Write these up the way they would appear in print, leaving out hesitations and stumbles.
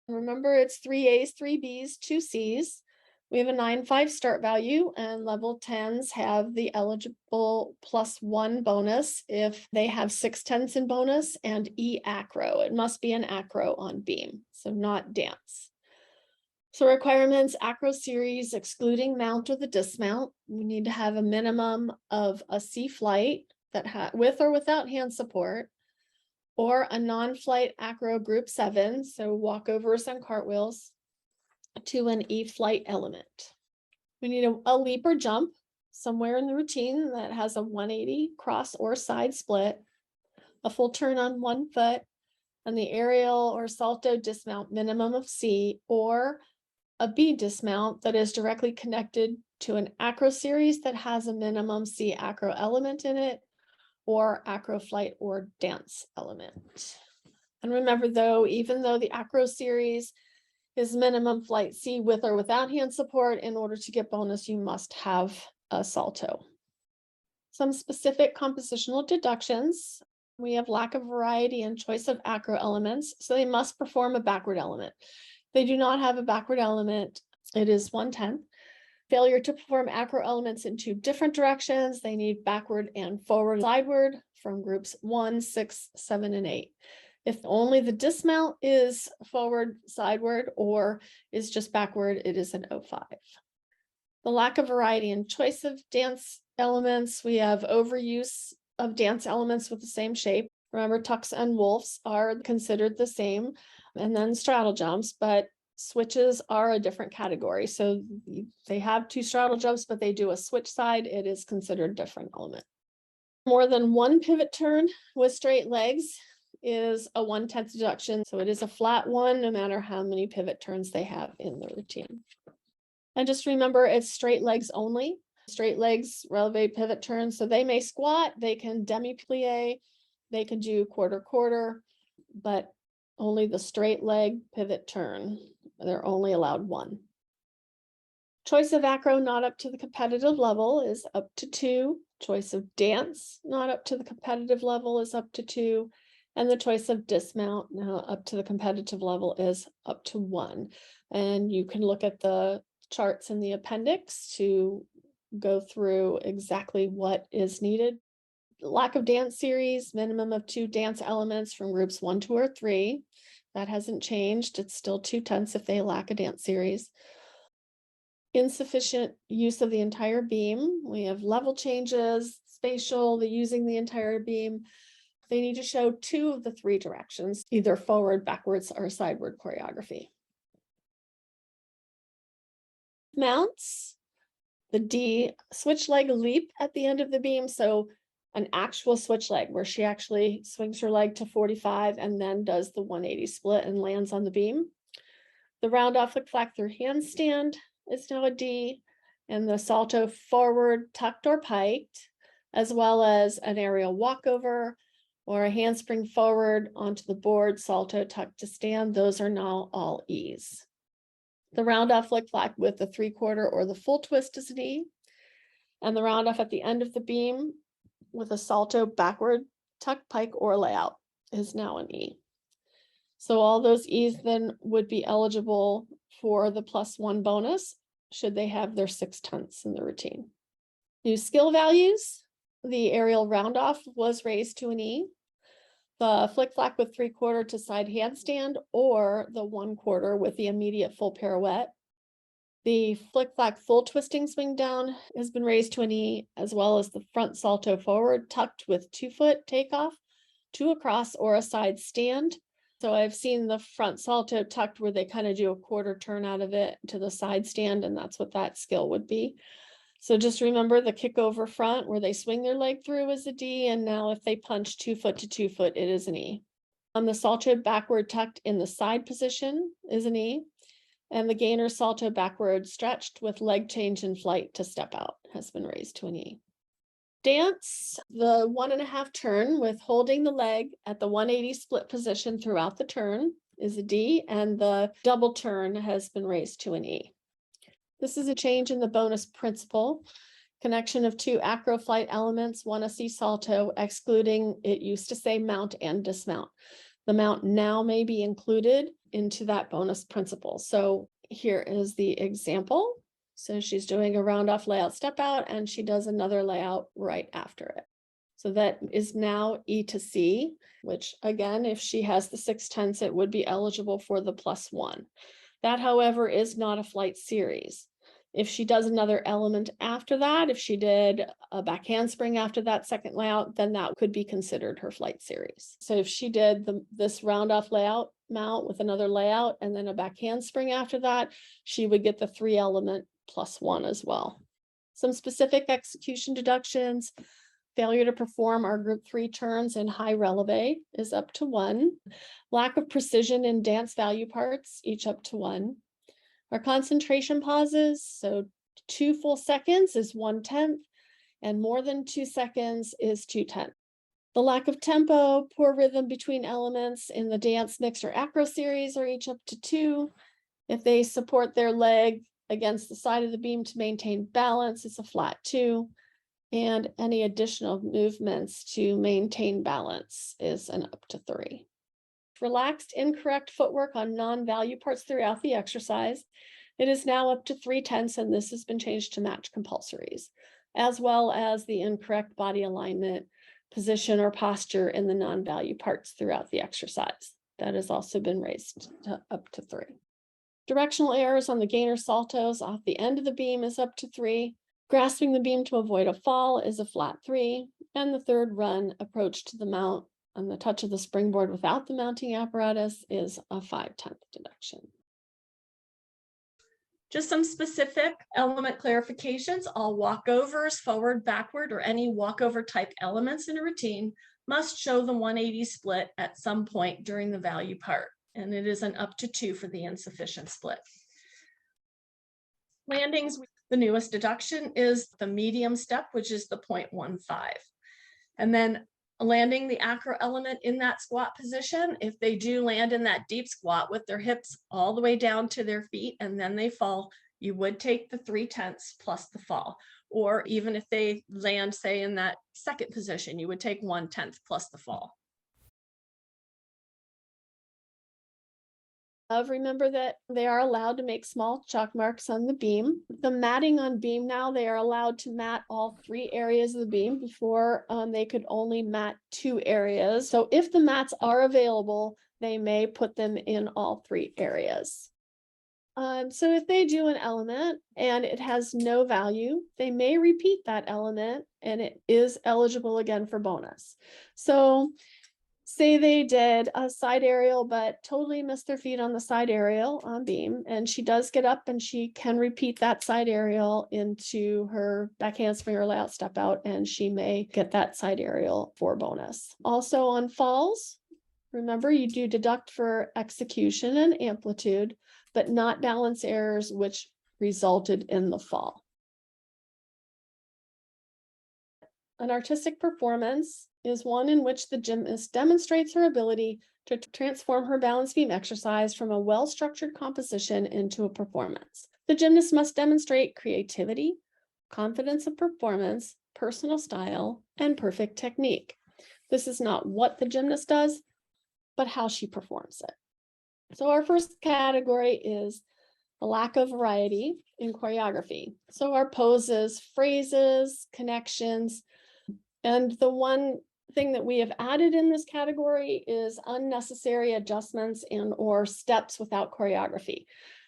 Remember, it's 3 A's, 3 B's, 2 C's. We have a 9.5 start value, and level 10s have the eligible +1 bonus if they have 6/10 in bonus and E acro. It must be an acro on beam, so not dance. So requirements, acro series excluding mount or the dismount. We need to have a minimum of a C flight that with or without hand support, or a non-flight acro group 7, so walkovers and cartwheels, to an E flight element. We need a leap or jump somewhere in the routine that has a 180 cross or side split, a full turn on 1 foot, and the aerial or salto dismount minimum of C, or a B dismount that is directly connected to an acro series that has a minimum C acro element in it, or acro flight or dance element. And remember though, even though the acro series is minimum flight C with or without hand support, in order to get bonus, you must have a salto. Some specific compositional deductions. We have lack of variety and choice of acro elements, so they must perform a backward element. If they do not have a backward element, it is 1/10. Failure to perform acro elements in 2 different directions. They need backward and forward sideward from groups 1, 6, 7, and 8. If only the dismount is forward, sideward, or is just backward, it is an 0.5. The lack of variety and choice of dance elements. We have overuse of dance elements with the same shape. Remember, tucks and wolves are considered the same, and then straddle jumps, but switches are a different category. So they have 2 straddle jumps, but they do a switch side. It is considered different element. More than 1 pivot turn with straight legs is a 1/10 deduction. So it is a flat 1, no matter how many pivot turns they have in the routine. And just remember, it's straight legs only. Straight legs, releve pivot turns. So they may squat, they can demi-plie, they can do quarter, but only the straight leg pivot turn. They're only allowed 1. Choice of acro not up to the competitive level is up to 2. Choice of dance not up to the competitive level is up to 2. And the choice of dismount now up to the competitive level is up to 1. And you can look at the charts in the appendix to go through exactly what is needed. Lack of dance series, minimum of 2 dance elements from groups 1, 2, or 3. That hasn't changed. It's still 2/10 if they lack a dance series. Insufficient use of the entire beam. We have level changes, spatial, the using the entire beam. They need to show 2 of the 3 directions, either forward, backwards, or sideward choreography. Mounts, the D switch leg leap at the end of the beam. So an actual switch leg where she actually swings her leg to 45 and then does the 180 split and lands on the beam. The round off flick flack through handstand is now a D, and the salto forward tucked or piked, as well as an aerial walkover or a handspring forward onto the board, salto tucked to stand. Those are now all E's. The round off flick flack with the 3/4 or the full twist is an E, and the round off at the end of the beam with a salto backward, tuck, pike, or layout is now an E. So all those E's then would be eligible for the +1 bonus should they have their 6/10 in the routine. New skill values. The aerial round off was raised to an E. The flick flack with 3/4 to side handstand, or the 1/4 with the immediate full pirouette. The flick flack full twisting swing down has been raised to an E, as well as the front salto forward tucked with 2-foot takeoff, 2 across, or a side stand. So I've seen the front salto tucked where they kind of do a quarter turn out of it to the side stand, and that's what that skill would be. So just remember the kick over front where they swing their leg through is a D, and now if they punch 2-foot to 2-foot, it is an E. The salto backward tucked in the side position is an E, and the gainer salto backward stretched with leg change in flight to step out has been raised to an E. Dance, the 1.5 turn with holding the leg at the 180 split position throughout the turn is a D, and the double turn has been raised to an E. This is a change in the bonus principle. Connection of 2 acro flight elements, 1 a C salto, excluding, it used to say mount and dismount. the mount now may be included into that bonus principal. So here is the example. So she's doing a round off layout step out, and she does another layout right after it. So that is now E to C, which again, if she has the 6/10, it would be eligible for the +1. That, however, is not a flight series. If she does another element after that, if she did a back handspring after that second layout, then that could be considered her flight series. So if she did this round off layout mount with another layout and then a back handspring after that, she would get the 3 element +1 as well. Some specific execution deductions. Failure to perform our group 3 turns in high releve is up to 1. Lack of precision in dance value parts, each up to 1. Our concentration pauses, so 2 full seconds is 1/10, and more than 2 seconds is 2/10. The lack of tempo, poor rhythm between elements in the dance, mix, or acro series are each up to 2. If they support their leg against the side of the beam to maintain balance, it's a flat 2. And any additional movements to maintain balance is an up to 3. Relaxed, incorrect footwork on non-value parts throughout the exercise. It is now up to 3/10, and this has been changed to match compulsories, as well as the incorrect body alignment, position, or posture in the non-value parts throughout the exercise. That has also been raised to up to 3. Directional errors on the gainer saltos off the end of the beam is up to 3. Grasping the beam to avoid a fall is a flat 3. And the third run approach to the mount on the touch of the springboard without the mounting apparatus is a 5/10 deduction. Just some specific element clarifications. All walkovers, forward, backward, or any walkover type elements in a routine must show the 180 split at some point during the value part. And it is an up to 2 for the insufficient split. Landings, the newest deduction is the medium step, which is the 0.15. And then landing the acro element in that squat position, if they do land in that deep squat with their hips all the way down to their feet and then they fall, you would take the 3/10 plus the fall. Or even if they land, say, in that second position, you would take 1/10 plus the fall. Remember that they are allowed to make small chalk marks on the beam. The matting on beam now, they are allowed to mat all 3 areas of the beam. Before, they could only mat 2 areas. So if the mats are available, they may put them in all 3 areas. So if they do an element and it has no value, they may repeat that element and it is eligible again for bonus. So say they did a side aerial, but totally missed their feet on the side aerial on beam, and she does get up and she can repeat that side aerial into her back handspring or layout step out, and she may get that side aerial for bonus. Also on falls, remember you do deduct for execution and amplitude, but not balance errors which resulted in the fall. An artistic performance is one in which the gymnast demonstrates her ability to transform her balance beam exercise from a well-structured composition into a performance. The gymnast must demonstrate creativity, confidence of performance, personal style, and perfect technique. This is not what the gymnast does, but how she performs it. So our first category is the lack of variety in choreography. So our poses, phrases, connections, and the one thing that we have added in this category is unnecessary adjustments and or steps without choreography.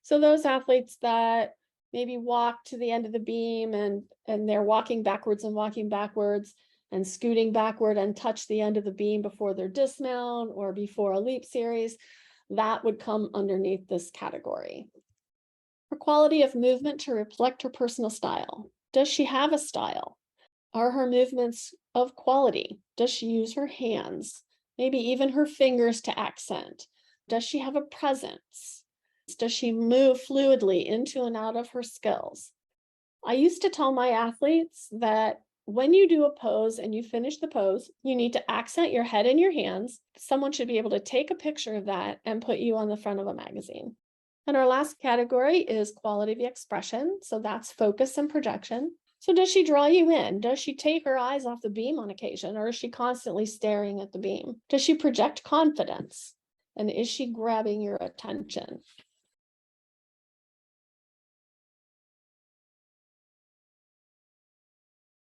So those athletes that maybe walk to the end of the beam and they're walking backwards and scooting backward and touch the end of the beam before their dismount or before a leap series, that would come underneath this category. Her quality of movement to reflect her personal style. Does she have a style? Are her movements of quality? Does she use her hands, maybe even her fingers to accent? Does she have a presence? Does she move fluidly into and out of her skills? I used to tell my athletes that when you do a pose and you finish the pose, you need to accent your head and your hands. Someone should be able to take a picture of that and put you on the front of a magazine. And our last category is quality of expression. So that's focus and projection. So does she draw you in? Does she take her eyes off the beam on occasion, or is she constantly staring at the beam? Does she project confidence? And is she grabbing your attention?